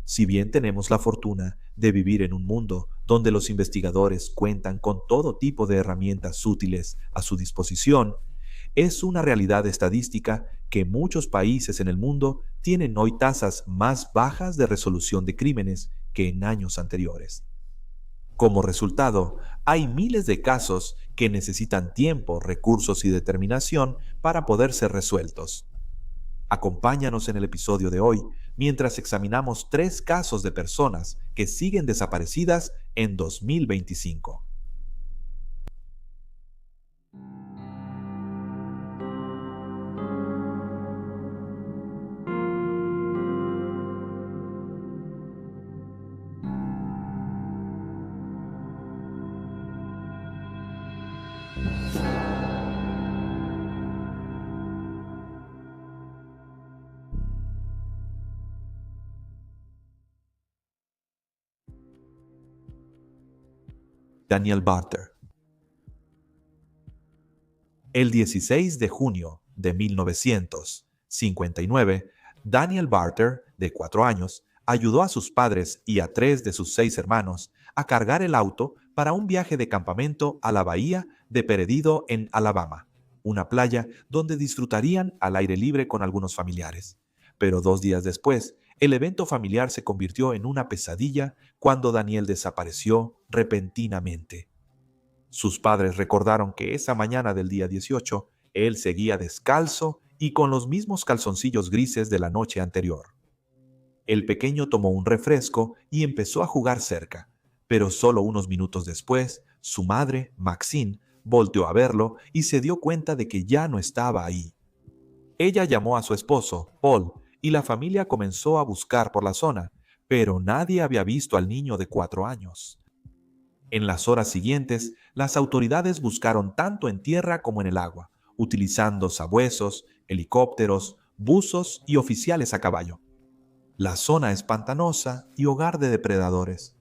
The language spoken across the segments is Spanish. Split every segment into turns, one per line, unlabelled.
Si bien tenemos la fortuna de vivir en un mundo donde los investigadores cuentan con todo tipo de herramientas útiles a su disposición, es una realidad estadística que muchos países en el mundo tienen hoy tasas más bajas de resolución de crímenes que en años anteriores. Como resultado, hay miles de casos que necesitan tiempo, recursos y determinación para poder ser resueltos. Acompáñanos en el episodio de hoy mientras examinamos 3 casos de personas que siguen desaparecidas en 2025. Daniel Barter. El 16 de junio de 1959, Daniel Barter, de 4 años, ayudó a sus padres y a 3 de sus 6 hermanos a cargar el auto para un viaje de campamento a la bahía de Peredido en Alabama, una playa donde disfrutarían al aire libre con algunos familiares. Pero 2 días después, el evento familiar se convirtió en una pesadilla cuando Daniel desapareció repentinamente. Sus padres recordaron que esa mañana del día 18, él seguía descalzo y con los mismos calzoncillos grises de la noche anterior. El pequeño tomó un refresco y empezó a jugar cerca, pero solo unos minutos después, su madre, Maxine, volteó a verlo y se dio cuenta de que ya no estaba ahí. Ella llamó a su esposo, Paul, y la familia comenzó a buscar por la zona, pero nadie había visto al niño de 4 años. En las horas siguientes, las autoridades buscaron tanto en tierra como en el agua, utilizando sabuesos, helicópteros, buzos y oficiales a caballo. La zona es pantanosa y hogar de depredadores,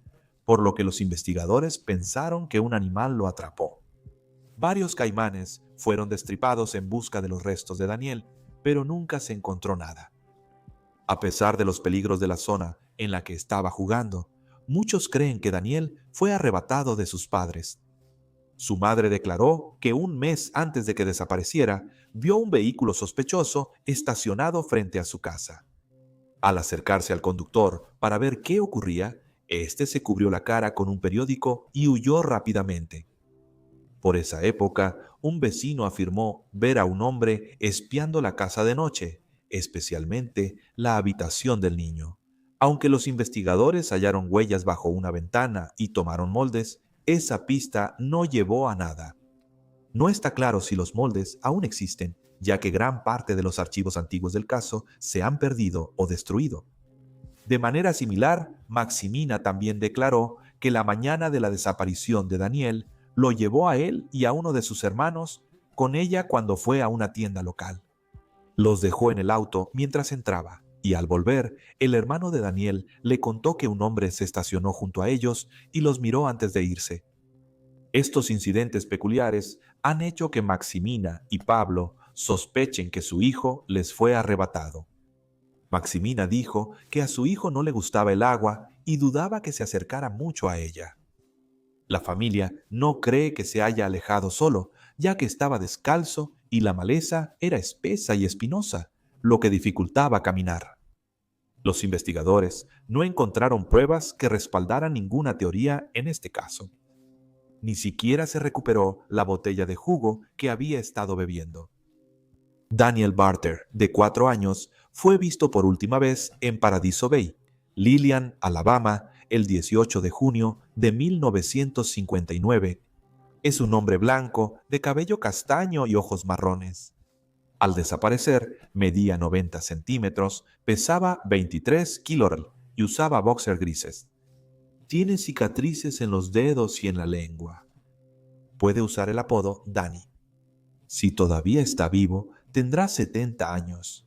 por lo que los investigadores pensaron que un animal lo atrapó. Varios caimanes fueron destripados en busca de los restos de Daniel, pero nunca se encontró nada. A pesar de los peligros de la zona en la que estaba jugando, muchos creen que Daniel fue arrebatado de sus padres. Su madre declaró que un mes antes de que desapareciera, vio un vehículo sospechoso estacionado frente a su casa. Al acercarse al conductor para ver qué ocurría, este se cubrió la cara con un periódico y huyó rápidamente. Por esa época, un vecino afirmó ver a un hombre espiando la casa de noche, especialmente la habitación del niño. Aunque los investigadores hallaron huellas bajo una ventana y tomaron moldes, esa pista no llevó a nada. No está claro si los moldes aún existen, ya que gran parte de los archivos antiguos del caso se han perdido o destruido. De manera similar, Maximina también declaró que la mañana de la desaparición de Daniel lo llevó a él y a uno de sus hermanos con ella cuando fue a una tienda local. Los dejó en el auto mientras entraba y al volver, el hermano de Daniel le contó que un hombre se estacionó junto a ellos y los miró antes de irse. Estos incidentes peculiares han hecho que Maximina y Pablo sospechen que su hijo les fue arrebatado. Maximina dijo que a su hijo no le gustaba el agua y dudaba que se acercara mucho a ella. La familia no cree que se haya alejado solo, ya que estaba descalzo y la maleza era espesa y espinosa, lo que dificultaba caminar. Los investigadores no encontraron pruebas que respaldaran ninguna teoría en este caso. Ni siquiera se recuperó la botella de jugo que había estado bebiendo. Daniel Barter, de 4 años, fue visto por última vez en Paradiso Bay, Lillian, Alabama, el 18 de junio de 1959. Es un hombre blanco, de cabello castaño y ojos marrones. Al desaparecer, medía 90 centímetros, pesaba 23 kilogramos y usaba boxers grises. Tiene cicatrices en los dedos y en la lengua. Puede usar el apodo Danny. Si todavía está vivo, tendrá 70 años.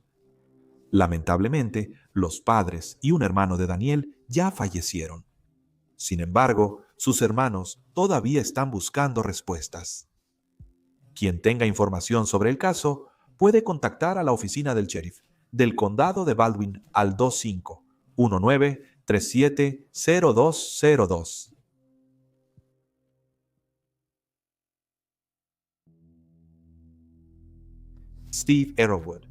Lamentablemente, los padres y un hermano de Daniel ya fallecieron. Sin embargo, sus hermanos todavía están buscando respuestas. Quien tenga información sobre el caso puede contactar a la oficina del sheriff del condado de Baldwin al 25-19-3 370202. Steve Arrowwood.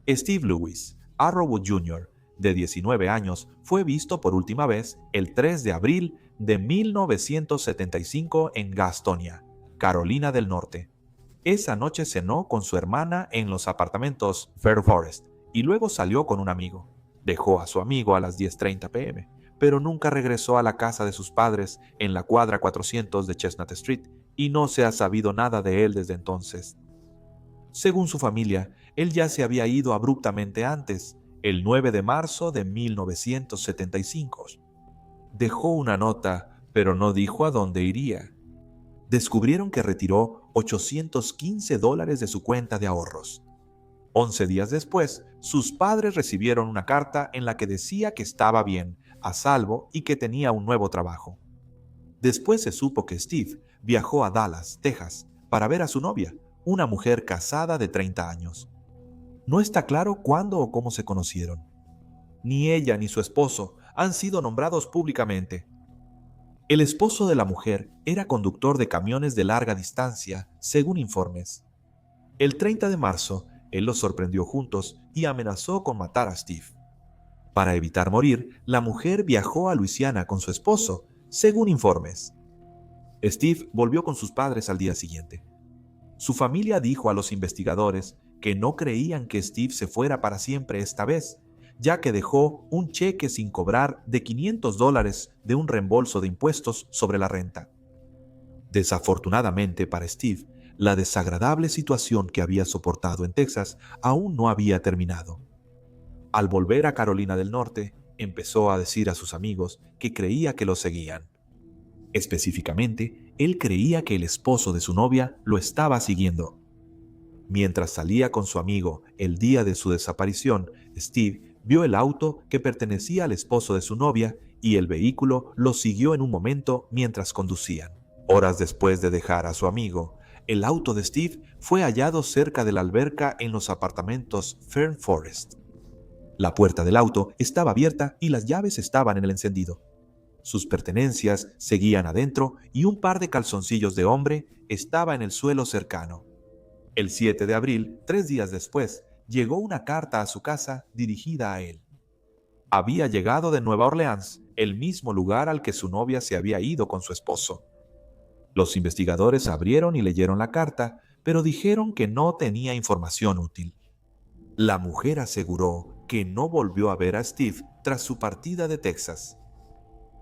Steve Lewis Arrowwood Jr., de 19 años, fue visto por última vez el 3 de abril de 1975 en Gastonia, Carolina del Norte. Esa noche cenó con su hermana en los apartamentos Fair Forest y luego salió con un amigo. Dejó a su amigo a las 10:30 p.m., pero nunca regresó a la casa de sus padres en la cuadra 400 de Chestnut Street y no se ha sabido nada de él desde entonces. Según su familia, él ya se había ido abruptamente antes, el 9 de marzo de 1975. Dejó una nota, pero no dijo a dónde iría. Descubrieron que retiró $815 de su cuenta de ahorros. 11 días después, sus padres recibieron una carta en la que decía que estaba bien, a salvo y que tenía un nuevo trabajo. Después se supo que Steve viajó a Dallas, Texas, para ver a su novia, una mujer casada de 30 años. No está claro cuándo o cómo se conocieron. Ni ella ni su esposo han sido nombrados públicamente. El esposo de la mujer era conductor de camiones de larga distancia, según informes. El 30 de marzo, él los sorprendió juntos y amenazó con matar a Steve. Para evitar morir, la mujer viajó a Luisiana con su esposo, según informes. Steve volvió con sus padres al día siguiente. Su familia dijo a los investigadores que no creían que Steve se fuera para siempre esta vez, ya que dejó un cheque sin cobrar de $500 de un reembolso de impuestos sobre la renta. Desafortunadamente para Steve, la desagradable situación que había soportado en Texas aún no había terminado. Al volver a Carolina del Norte, empezó a decir a sus amigos que creía que lo seguían. Específicamente, él creía que el esposo de su novia lo estaba siguiendo. Mientras salía con su amigo el día de su desaparición, Steve vio el auto que pertenecía al esposo de su novia y el vehículo lo siguió en un momento mientras conducían. Horas después de dejar a su amigo, el auto de Steve fue hallado cerca de la alberca en los apartamentos Fern Forest. La puerta del auto estaba abierta y las llaves estaban en el encendido. Sus pertenencias seguían adentro y un par de calzoncillos de hombre estaba en el suelo cercano. El 7 de abril, 3 días después, llegó una carta a su casa dirigida a él. Había llegado de Nueva Orleans, el mismo lugar al que su novia se había ido con su esposo. Los investigadores abrieron y leyeron la carta, pero dijeron que no tenía información útil. La mujer aseguró que no volvió a ver a Steve tras su partida de Texas.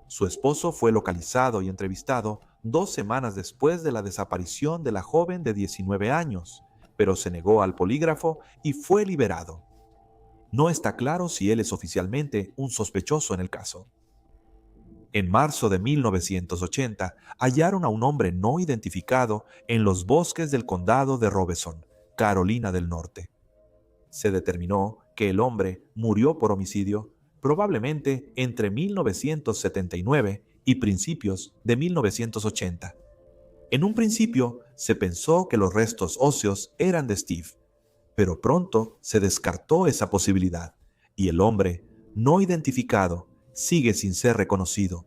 Su esposo fue localizado y entrevistado 2 semanas después de la desaparición de la joven de 19 años, pero se negó al polígrafo y fue liberado. No está claro si él es oficialmente un sospechoso en el caso. En marzo de 1980, hallaron a un hombre no identificado en los bosques del condado de Robeson, Carolina del Norte. Se determinó que el hombre murió por homicidio probablemente entre 1979 y principios de 1980. En un principio se pensó que los restos óseos eran de Steve, pero pronto se descartó esa posibilidad y el hombre no identificado sigue sin ser reconocido.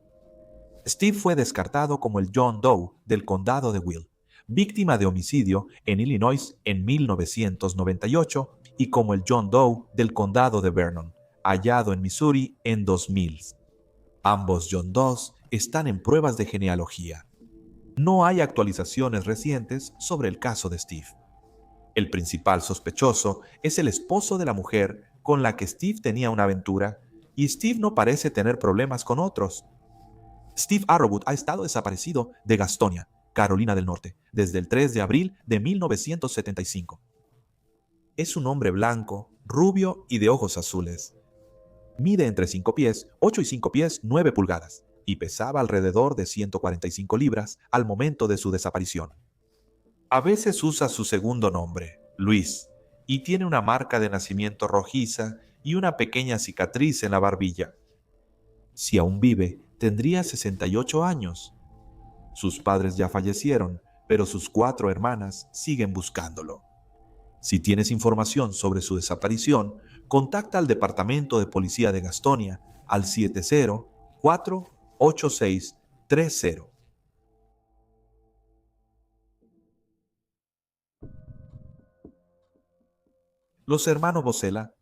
Steve fue descartado como el John Doe del condado de Will, víctima de homicidio en Illinois en 1998 y como el John Doe del condado de Vernon, hallado en Missouri en 2000. Ambos John Does están en pruebas de genealogía. No hay actualizaciones recientes sobre el caso de Steve. El principal sospechoso es el esposo de la mujer con la que Steve tenía una aventura, y Steve no parece tener problemas con otros. Steve Arrowwood ha estado desaparecido de Gastonia, Carolina del Norte, desde el 3 de abril de 1975. Es un hombre blanco, rubio y de ojos azules. Mide entre 5 pies, 8 y 5 pies, 9 pulgadas, y pesaba alrededor de 145 libras al momento de su desaparición. A veces usa su segundo nombre, Luis, y tiene una marca de nacimiento rojiza y una pequeña cicatriz en la barbilla. Si aún vive, tendría 68 años. Sus padres ya fallecieron, pero sus 4 hermanas siguen buscándolo. Si tienes información sobre su desaparición, contacta al Departamento de Policía de Gastonia al 70-48630. Los hermanos Bosella.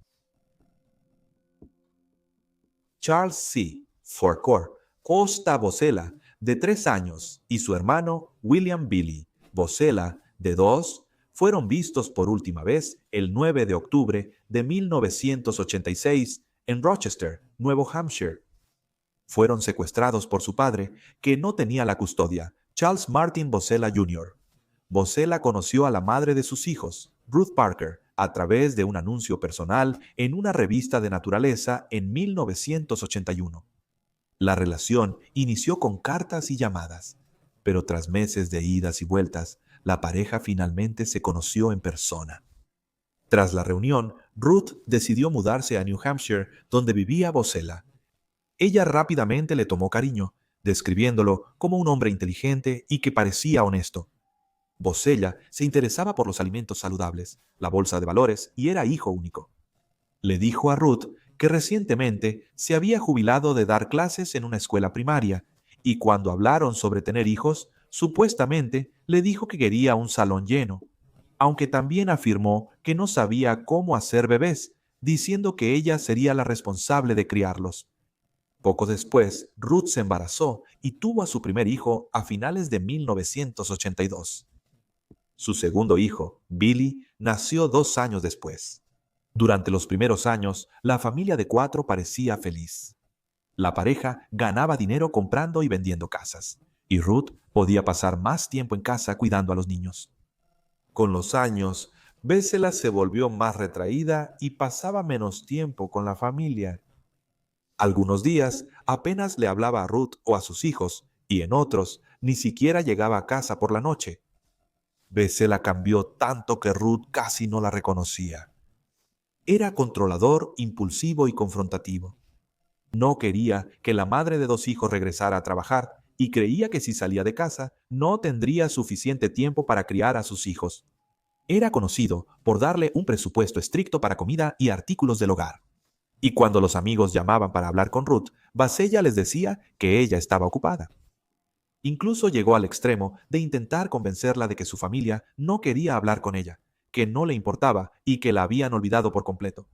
Charles C. Farquhar Costa Bosella, de 3 años, y su hermano William Billy Bosella, de 2, fueron vistos por última vez el 9 de octubre de 1986 en Rochester, Nuevo Hampshire. Fueron secuestrados por su padre, que no tenía la custodia, Charles Martin Bosella Jr. Bosella conoció a la madre de sus hijos, Ruth Parker, a través de un anuncio personal en una revista de naturaleza en 1981. La relación inició con cartas y llamadas, pero tras meses de idas y vueltas, la pareja finalmente se conoció en persona. Tras la reunión, Ruth decidió mudarse a New Hampshire, donde vivía Bosella. Ella rápidamente le tomó cariño, describiéndolo como un hombre inteligente y que parecía honesto. Bosella se interesaba por los alimentos saludables, la bolsa de valores y era hijo único. Le dijo a Ruth que recientemente se había jubilado de dar clases en una escuela primaria y cuando hablaron sobre tener hijos, supuestamente le dijo que quería un salón lleno, aunque también afirmó que no sabía cómo hacer bebés, diciendo que ella sería la responsable de criarlos. Poco después, Ruth se embarazó y tuvo a su primer hijo a finales de 1982. Su segundo hijo, Billy, nació 2 años después. Durante los primeros años, la familia de 4 parecía feliz. La pareja ganaba dinero comprando y vendiendo casas, y Ruth podía pasar más tiempo en casa cuidando a los niños. Con los años, Bessela se volvió más retraída y pasaba menos tiempo con la familia. Algunos días apenas le hablaba a Ruth o a sus hijos, y en otros ni siquiera llegaba a casa por la noche. Bessela cambió tanto que Ruth casi no la reconocía. Era controlador, impulsivo y confrontativo. No quería que la madre de 2 hijos regresara a trabajar y creía que si salía de casa no tendría suficiente tiempo para criar a sus hijos. Era conocido por darle un presupuesto estricto para comida y artículos del hogar. Y cuando los amigos llamaban para hablar con Ruth, Bosella les decía que ella estaba ocupada. Incluso llegó al extremo de intentar convencerla de que su familia no quería hablar con ella, que no le importaba y que la habían olvidado por completo.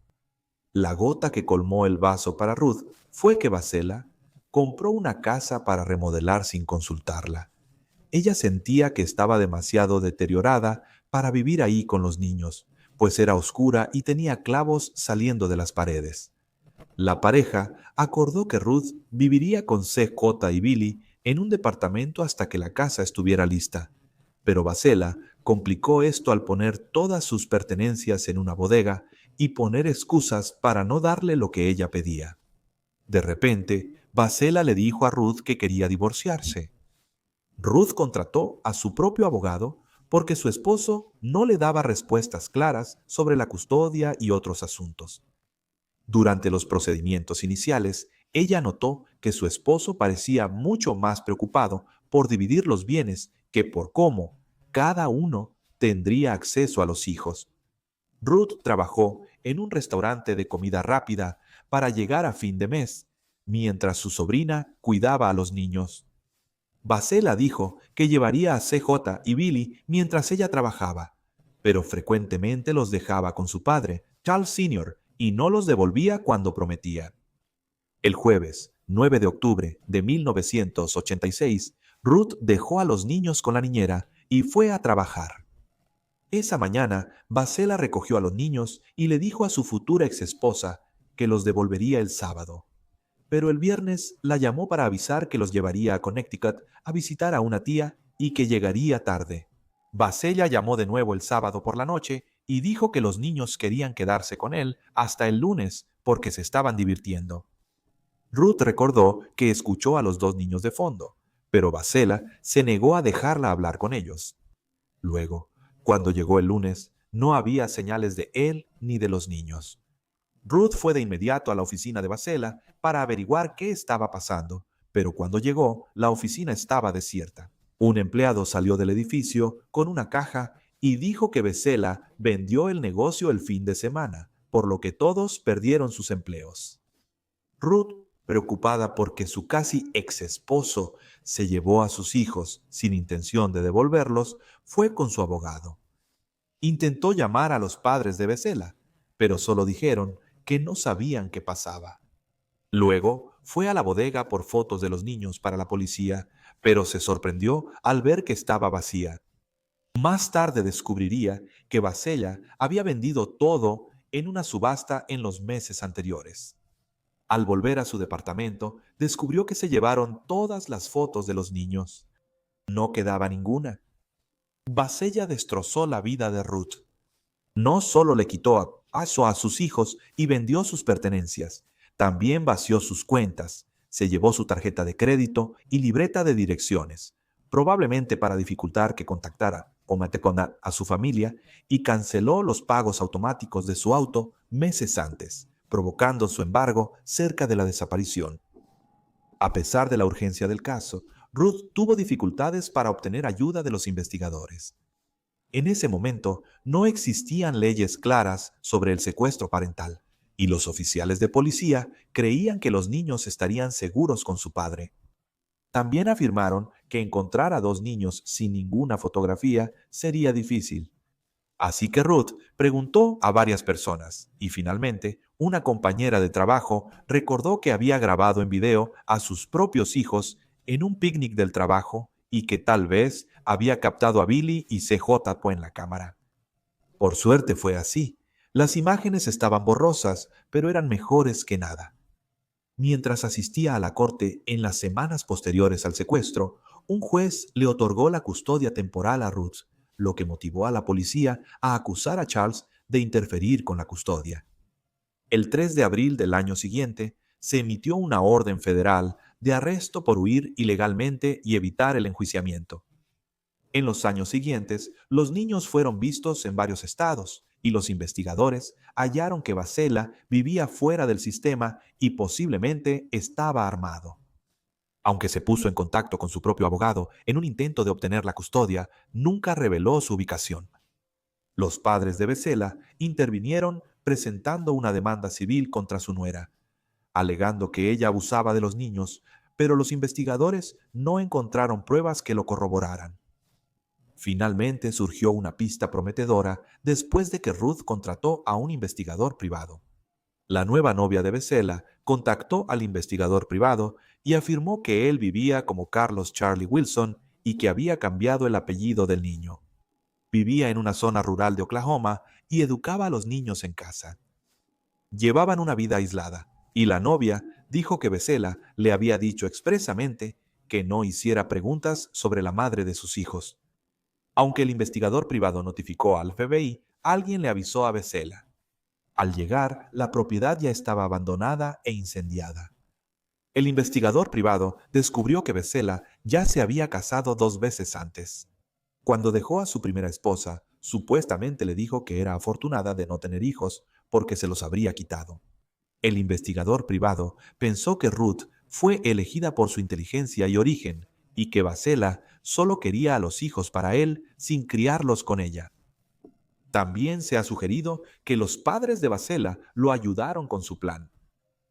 La gota que colmó el vaso para Ruth fue que Bosella compró una casa para remodelar sin consultarla. Ella sentía que estaba demasiado deteriorada para vivir ahí con los niños, pues era oscura y tenía clavos saliendo de las paredes. La pareja acordó que Ruth viviría con CJ y Billy en un departamento hasta que la casa estuviera lista, pero Bosella complicó esto al poner todas sus pertenencias en una bodega y poner excusas para no darle lo que ella pedía. De repente, Bosella le dijo a Ruth que quería divorciarse. Ruth contrató a su propio abogado porque su esposo no le daba respuestas claras sobre la custodia y otros asuntos. Durante los procedimientos iniciales, ella notó que su esposo parecía mucho más preocupado por dividir los bienes que por cómo cada uno tendría acceso a los hijos. Ruth trabajó en un restaurante de comida rápida para llegar a fin de mes, mientras su sobrina cuidaba a los niños. Bosella dijo que llevaría a CJ y Billy mientras ella trabajaba, pero frecuentemente los dejaba con su padre, Charles Sr., y no los devolvía cuando prometía. El jueves 9 de octubre de 1986, Ruth dejó a los niños con la niñera y fue a trabajar. Esa mañana, Bosella recogió a los niños y le dijo a su futura exesposa que los devolvería el sábado. Pero el viernes la llamó para avisar que los llevaría a Connecticut a visitar a una tía y que llegaría tarde. Bosella llamó de nuevo el sábado por la noche y dijo que los niños querían quedarse con él hasta el lunes porque se estaban divirtiendo. Ruth recordó que escuchó a los 2 niños de fondo, pero Bosella se negó a dejarla hablar con ellos. Luego, cuando llegó el lunes, no había señales de él ni de los niños. Ruth fue de inmediato a la oficina de Bosella para averiguar qué estaba pasando, pero cuando llegó, la oficina estaba desierta. Un empleado salió del edificio con una caja y dijo que Bosella vendió el negocio el fin de semana, por lo que todos perdieron sus empleos. Ruth, preocupada porque su casi ex esposo se llevó a sus hijos sin intención de devolverlos, fue con su abogado. Intentó llamar a los padres de Becela, pero solo dijeron que no sabían qué pasaba. Luego fue a la bodega por fotos de los niños para la policía, pero se sorprendió al ver que estaba vacía. Más tarde descubriría que Becela había vendido todo en una subasta en los meses anteriores. Al volver a su departamento, descubrió que se llevaron todas las fotos de los niños. No quedaba ninguna. Becela destrozó la vida de Ruth. No solo le quitó a sus hijos y vendió sus pertenencias, también vació sus cuentas, se llevó su tarjeta de crédito y libreta de direcciones, probablemente para dificultar que contactara a su familia, y canceló los pagos automáticos de su auto meses antes, provocando su embargo cerca de la desaparición. A pesar de la urgencia del caso, Ruth tuvo dificultades para obtener ayuda de los investigadores. En ese momento no existían leyes claras sobre el secuestro parental, y los oficiales de policía creían que los niños estarían seguros con su padre. También afirmaron que encontrar a dos niños sin ninguna fotografía sería difícil. Así que Ruth preguntó a varias personas y finalmente una compañera de trabajo recordó que había grabado en video a sus propios hijos en un picnic del trabajo y que tal vez había captado a Billy y CJ en la cámara. Por suerte fue así. Las imágenes estaban borrosas, pero eran mejores que nada. Mientras asistía a la corte en las semanas posteriores al secuestro, un juez le otorgó la custodia temporal a Ruth, lo que motivó a la policía a acusar a Charles de interferir con la custodia. El 3 de abril del año siguiente, se emitió una orden federal de arresto por huir ilegalmente y evitar el enjuiciamiento. En los años siguientes, los niños fueron vistos en varios estados y los investigadores hallaron que Becela vivía fuera del sistema y posiblemente estaba armado. Aunque se puso en contacto con su propio abogado en un intento de obtener la custodia, nunca reveló su ubicación. Los padres de Becela intervinieron presentando una demanda civil contra su nuera, alegando que ella abusaba de los niños, pero los investigadores no encontraron pruebas que lo corroboraran. Finalmente surgió una pista prometedora después de que Ruth contrató a un investigador privado. La nueva novia de Becela contactó al investigador privado y afirmó que él vivía como Carlos Charlie Wilson y que había cambiado el apellido del niño. Vivía en una zona rural de Oklahoma y educaba a los niños en casa. Llevaban una vida aislada y la novia dijo que Becela le había dicho expresamente que no hiciera preguntas sobre la madre de sus hijos. Aunque el investigador privado notificó al FBI, alguien le avisó a Becela. Al llegar, la propiedad ya estaba abandonada e incendiada. El investigador privado descubrió que Becela ya se había casado 2 veces antes. Cuando dejó a su primera esposa, supuestamente le dijo que era afortunada de no tener hijos porque se los habría quitado. El investigador privado pensó que Ruth fue elegida por su inteligencia y origen y que Becela solo quería a los hijos para él sin criarlos con ella. También se ha sugerido que los padres de Becela lo ayudaron con su plan.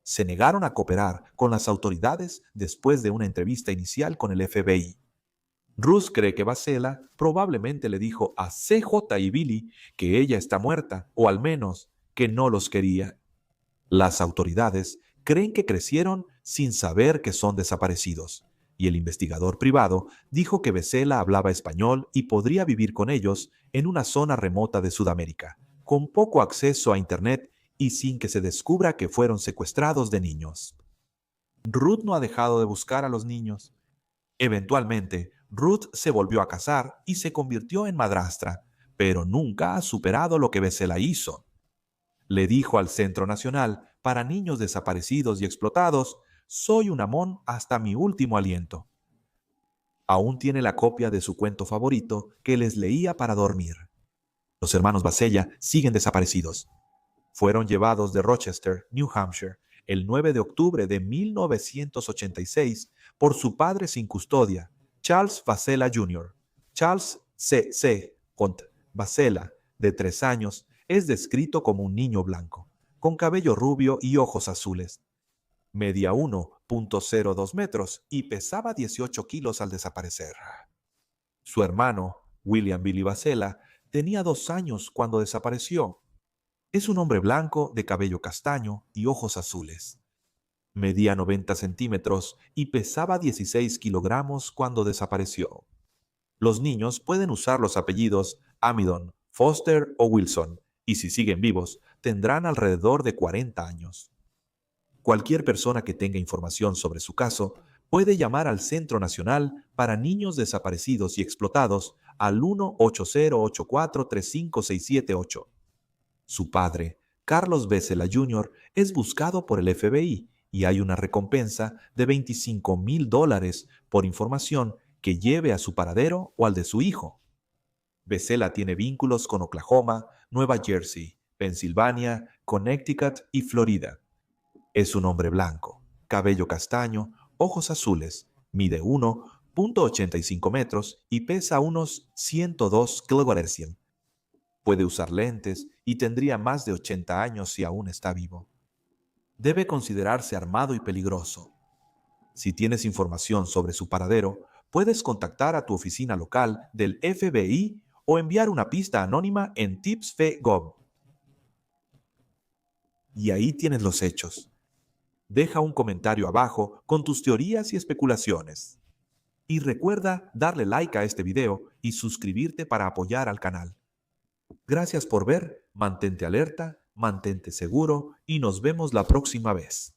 Se negaron a cooperar con las autoridades después de una entrevista inicial con el FBI. Ruth cree que Becela probablemente le dijo a CJ y Billy que ella está muerta, o al menos que no los quería. Las autoridades creen que crecieron sin saber que son desaparecidos, y el investigador privado dijo que Becela hablaba español y podría vivir con ellos en una zona remota de Sudamérica, con poco acceso a Internet y sin que se descubra que fueron secuestrados de niños. Ruth no ha dejado de buscar a los niños. Eventualmente, Ruth se volvió a casar y se convirtió en madrastra, pero nunca ha superado lo que Becela hizo. Le dijo al Centro Nacional para Niños Desaparecidos y Explotados: «Soy un amón hasta mi último aliento». Aún tiene la copia de su cuento favorito que les leía para dormir. Los hermanos Becela siguen desaparecidos. Fueron llevados de Rochester, New Hampshire, el 9 de octubre de 1986 por su padre sin custodia, Charles Becela Jr. Charles C. Becela, de 3 años, es descrito como un niño blanco, con cabello rubio y ojos azules. Medía 1,02 metros y pesaba 18 kilos al desaparecer. Su hermano, William Billy Bacela, tenía 2 años cuando desapareció. Es un hombre blanco de cabello castaño y ojos azules. Medía 90 centímetros y pesaba 16 kilogramos cuando desapareció. Los niños pueden usar los apellidos Amidon, Foster o Wilson, y si siguen vivos, tendrán alrededor de 40 años. Cualquier persona que tenga información sobre su caso puede llamar al Centro Nacional para Niños Desaparecidos y Explotados al 1-8084-35678. Su padre, Carlos Bessela Jr., es buscado por el FBI y hay una recompensa de $25,000 por información que lleve a su paradero o al de su hijo. Bessela tiene vínculos con Oklahoma, Nueva Jersey, Pensilvania, Connecticut y Florida. Es un hombre blanco, cabello castaño, ojos azules, mide 1,85 metros y pesa unos 102 kilogramos. Puede usar lentes y tendría más de 80 años si aún está vivo. Debe considerarse armado y peligroso. Si tienes información sobre su paradero, puedes contactar a tu oficina local del FBI o enviar una pista anónima en tips.gov. Y ahí tienes los hechos. Deja un comentario abajo con tus teorías y especulaciones. Y recuerda darle like a este video y suscribirte para apoyar al canal. Gracias por ver, mantente alerta, mantente seguro y nos vemos la próxima vez.